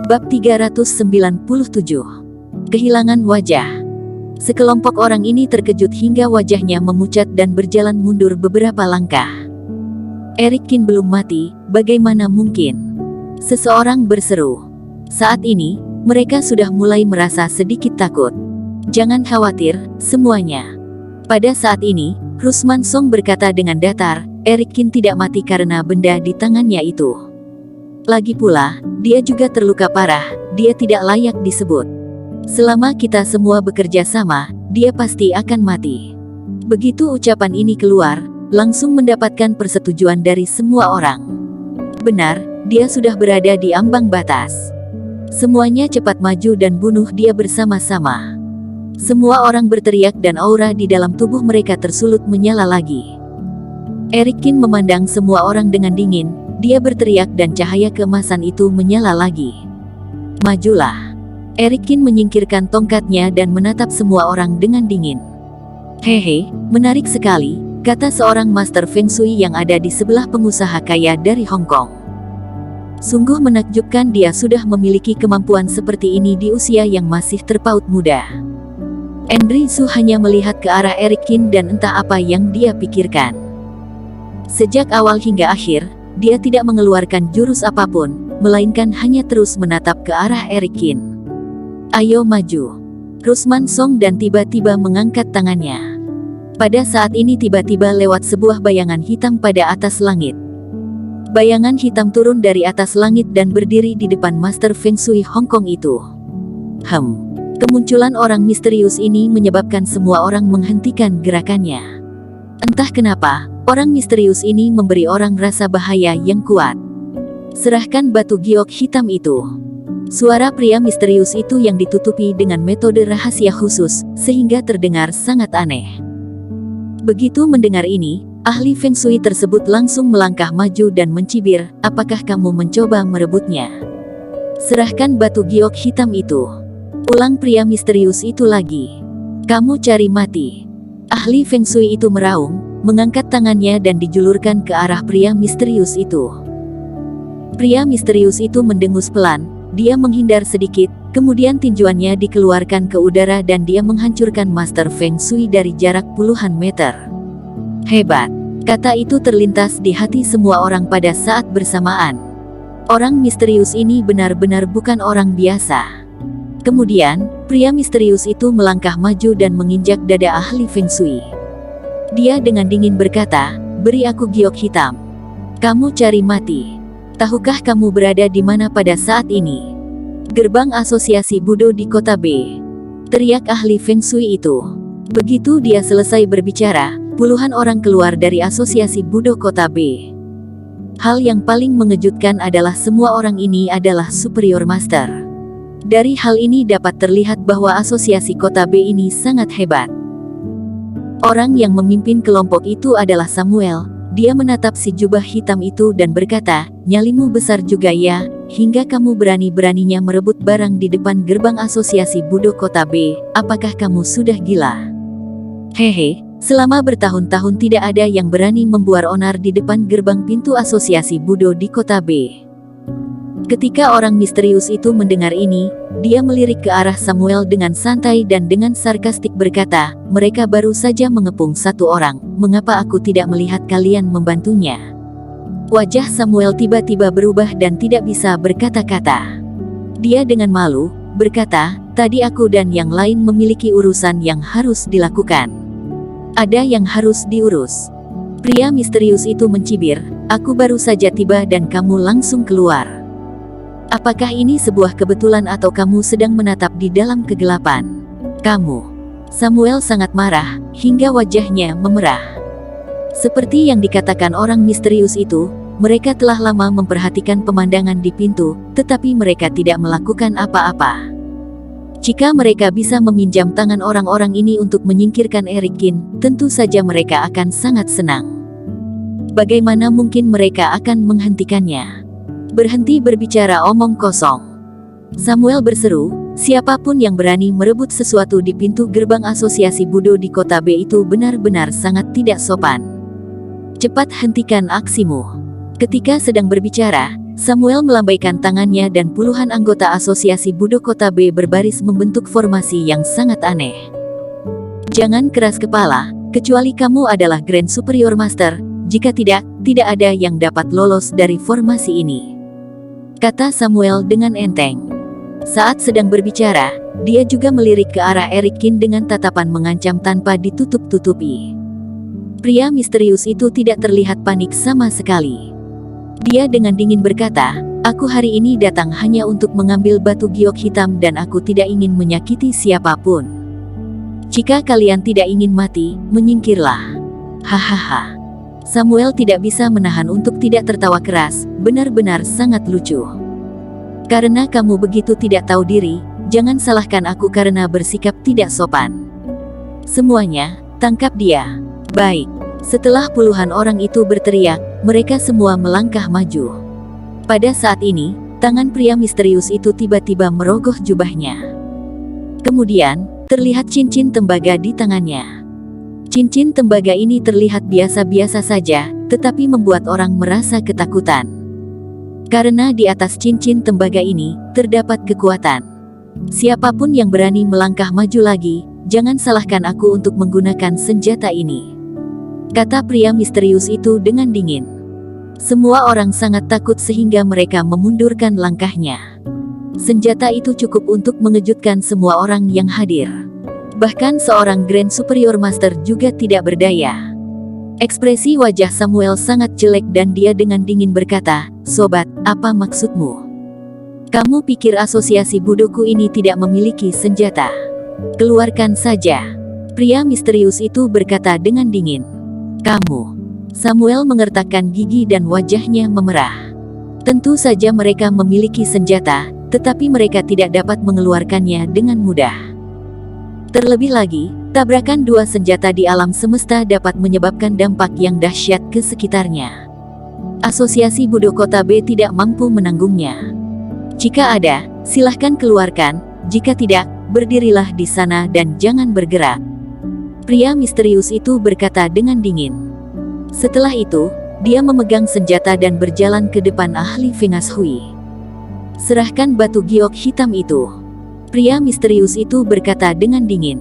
Bab 397. Kehilangan wajah. Sekelompok orang ini terkejut hingga wajahnya memucat dan berjalan mundur beberapa langkah. Eric Kin belum mati, bagaimana mungkin? Seseorang berseru. Saat ini, mereka sudah mulai merasa sedikit takut. Jangan khawatir, semuanya. Pada saat ini, Rusman Song berkata dengan datar, Eric Kin tidak mati karena benda di tangannya itu. Lagi pula, dia juga terluka parah, dia tidak layak disebut. Selama kita semua bekerja sama, dia pasti akan mati. Begitu ucapan ini keluar, langsung mendapatkan persetujuan dari semua orang. Benar, dia sudah berada di ambang batas. Semuanya cepat maju dan bunuh dia bersama-sama. Semua orang berteriak dan aura di dalam tubuh mereka tersulut menyala lagi. Eric Kin memandang semua orang dengan dingin. Dia berteriak dan cahaya keemasan itu menyala lagi. Majulah. Eric Kin menyingkirkan tongkatnya dan menatap semua orang dengan dingin. Hehe, menarik sekali, kata seorang master Feng Shui yang ada di sebelah pengusaha kaya dari Hong Kong. Sungguh menakjubkan dia sudah memiliki kemampuan seperti ini di usia yang masih terpaut muda. Andrew Su hanya melihat ke arah Eric Kin dan entah apa yang dia pikirkan. Sejak awal hingga akhir, dia tidak mengeluarkan jurus apapun, melainkan hanya terus menatap ke arah Eric Kin. Ayo maju. Rusman Song dan tiba-tiba mengangkat tangannya. Pada saat ini tiba-tiba lewat sebuah bayangan hitam pada atas langit. Bayangan hitam turun dari atas langit dan berdiri di depan Master Feng Shui Hong Kong itu. Kemunculan orang misterius ini menyebabkan semua orang menghentikan gerakannya. Entah kenapa, orang misterius ini memberi orang rasa bahaya yang kuat. Serahkan batu giok hitam itu. Suara pria misterius itu yang ditutupi dengan metode rahasia khusus, sehingga terdengar sangat aneh. Begitu mendengar ini, ahli Feng Shui tersebut langsung melangkah maju dan mencibir, apakah kamu mencoba merebutnya? Serahkan batu giok hitam itu. Ulang pria misterius itu lagi. Kamu cari mati. Ahli Feng Shui itu meraung, mengangkat tangannya dan dijulurkan ke arah pria misterius itu. Pria misterius itu mendengus pelan, dia menghindar sedikit, kemudian tinjuannya dikeluarkan ke udara dan dia menghancurkan Master Feng Shui dari jarak puluhan meter. Hebat, kata itu terlintas di hati semua orang pada saat bersamaan. Orang misterius ini benar-benar bukan orang biasa. Kemudian, pria misterius itu melangkah maju dan menginjak dada ahli Feng Shui. Dia dengan dingin berkata, beri aku giok hitam. Kamu cari mati. Tahukah kamu berada di mana pada saat ini? Gerbang asosiasi Budo di kota B. Teriak ahli Feng Shui itu. Begitu dia selesai berbicara, puluhan orang keluar dari asosiasi Budo kota B. Hal yang paling mengejutkan adalah semua orang ini adalah superior master. Dari hal ini dapat terlihat bahwa asosiasi kota B ini sangat hebat. Orang yang memimpin kelompok itu adalah Samuel. Dia menatap si jubah hitam itu dan berkata, nyalimu besar juga ya, hingga kamu berani-beraninya merebut barang di depan gerbang asosiasi Budo kota B, apakah kamu sudah gila? Hehe, selama bertahun-tahun tidak ada yang berani membuat onar di depan gerbang pintu asosiasi Budo di kota B. Ketika orang misterius itu mendengar ini, dia melirik ke arah Samuel dengan santai dan dengan sarkastik berkata, mereka baru saja mengepung satu orang, mengapa aku tidak melihat kalian membantunya? Wajah Samuel tiba-tiba berubah dan tidak bisa berkata-kata. Dia dengan malu, berkata, tadi aku dan yang lain memiliki urusan yang harus dilakukan. Ada yang harus diurus. Pria misterius itu mencibir, aku baru saja tiba dan kamu langsung keluar. Apakah ini sebuah kebetulan atau kamu sedang menatap di dalam kegelapan? Kamu. Samuel sangat marah, hingga wajahnya memerah. Seperti yang dikatakan orang misterius itu, mereka telah lama memperhatikan pemandangan di pintu, tetapi mereka tidak melakukan apa-apa. Jika mereka bisa meminjam tangan orang-orang ini untuk menyingkirkan Eric Kin, tentu saja mereka akan sangat senang. Bagaimana mungkin mereka akan menghentikannya? Berhenti berbicara omong kosong. Samuel berseru, siapapun yang berani merebut sesuatu di pintu gerbang asosiasi Budo di kota B itu benar-benar sangat tidak sopan. Cepat hentikan aksimu. Ketika sedang berbicara, Samuel melambaikan tangannya dan puluhan anggota asosiasi Budo Kota B berbaris membentuk formasi yang sangat aneh. Jangan keras kepala, kecuali kamu adalah Grand Superior Master, jika tidak ada yang dapat lolos dari formasi ini. Kata Samuel dengan enteng. Saat sedang berbicara, dia juga melirik ke arah Eric Kin dengan tatapan mengancam tanpa ditutup-tutupi. Pria misterius itu tidak terlihat panik sama sekali. Dia dengan dingin berkata, "Aku hari ini datang hanya untuk mengambil batu giok hitam dan aku tidak ingin menyakiti siapapun. Jika kalian tidak ingin mati, menyingkirlah." Hahaha. Samuel tidak bisa menahan untuk tidak tertawa keras, benar-benar sangat lucu. "Karena kamu begitu tidak tahu diri, jangan salahkan aku karena bersikap tidak sopan. Semuanya, tangkap dia." Baik. Setelah puluhan orang itu berteriak, mereka semua melangkah maju. Pada saat ini, tangan pria misterius itu tiba-tiba merogoh jubahnya. Kemudian, terlihat cincin tembaga di tangannya. Cincin tembaga ini terlihat biasa-biasa saja, tetapi membuat orang merasa ketakutan. Karena di atas cincin tembaga ini, terdapat kekuatan. Siapapun yang berani melangkah maju lagi, jangan salahkan aku untuk menggunakan senjata ini. Kata pria misterius itu dengan dingin. Semua orang sangat takut sehingga mereka memundurkan langkahnya. Senjata itu cukup untuk mengejutkan semua orang yang hadir. Bahkan seorang Grand Superior Master juga tidak berdaya. Ekspresi wajah Samuel sangat jelek dan dia dengan dingin berkata, "Sobat, apa maksudmu? Kamu pikir asosiasi budoku ini tidak memiliki senjata? Keluarkan saja." Pria misterius itu berkata dengan dingin. "Kamu." Samuel mengertakkan gigi dan wajahnya memerah. Tentu saja mereka memiliki senjata, tetapi mereka tidak dapat mengeluarkannya dengan mudah. Terlebih lagi, tabrakan dua senjata di alam semesta dapat menyebabkan dampak yang dahsyat ke sekitarnya. Asosiasi Budo Kota B tidak mampu menanggungnya. Jika ada, silahkan keluarkan, jika tidak, berdirilah di sana dan jangan bergerak. Pria misterius itu berkata dengan dingin. Setelah itu, dia memegang senjata dan berjalan ke depan ahli Feng Shui. "Serahkan batu giok hitam itu." Pria misterius itu berkata dengan dingin.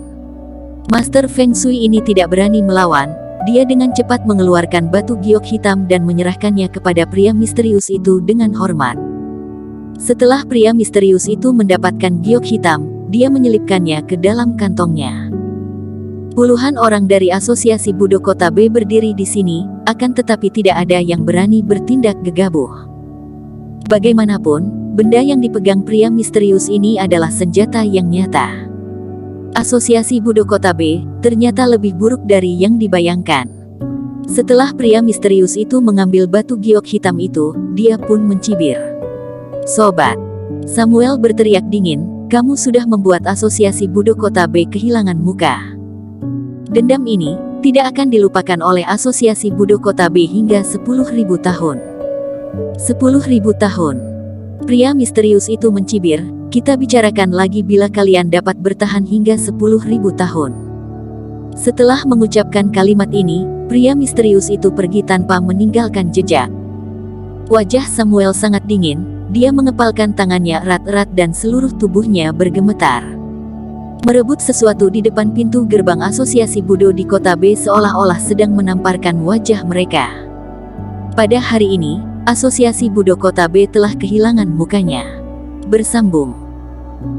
Master Feng Shui ini tidak berani melawan, dia dengan cepat mengeluarkan batu giok hitam dan menyerahkannya kepada pria misterius itu dengan hormat. Setelah pria misterius itu mendapatkan giok hitam, dia menyelipkannya ke dalam kantongnya. Puluhan orang dari asosiasi Budo Kota B berdiri di sini, akan tetapi tidak ada yang berani bertindak gegabah. Bagaimanapun, benda yang dipegang pria misterius ini adalah senjata yang nyata. Asosiasi Budo Kota B ternyata lebih buruk dari yang dibayangkan. Setelah pria misterius itu mengambil batu giok hitam itu, dia pun mencibir. "Sobat," Samuel berteriak dingin, "kamu sudah membuat asosiasi Budo Kota B kehilangan muka. Dendam ini tidak akan dilupakan oleh asosiasi Budo Kota B hingga 10.000 tahun. 10.000 tahun. Pria misterius itu mencibir, "Kita bicarakan lagi bila kalian dapat bertahan hingga 10.000 tahun." Setelah mengucapkan kalimat ini, pria misterius itu pergi tanpa meninggalkan jejak. Wajah Samuel sangat dingin, dia mengepalkan tangannya erat-erat dan seluruh tubuhnya bergemetar. Merebut sesuatu di depan pintu gerbang asosiasi Budo di Kota B seolah-olah sedang menamparkan wajah mereka. Pada hari ini, asosiasi Budo Kota B telah kehilangan mukanya. Bersambung.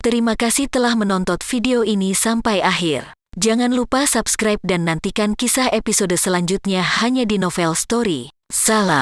Terima kasih telah menonton video ini sampai akhir. Jangan lupa subscribe dan nantikan kisah episode selanjutnya hanya di Novel Story. Salam.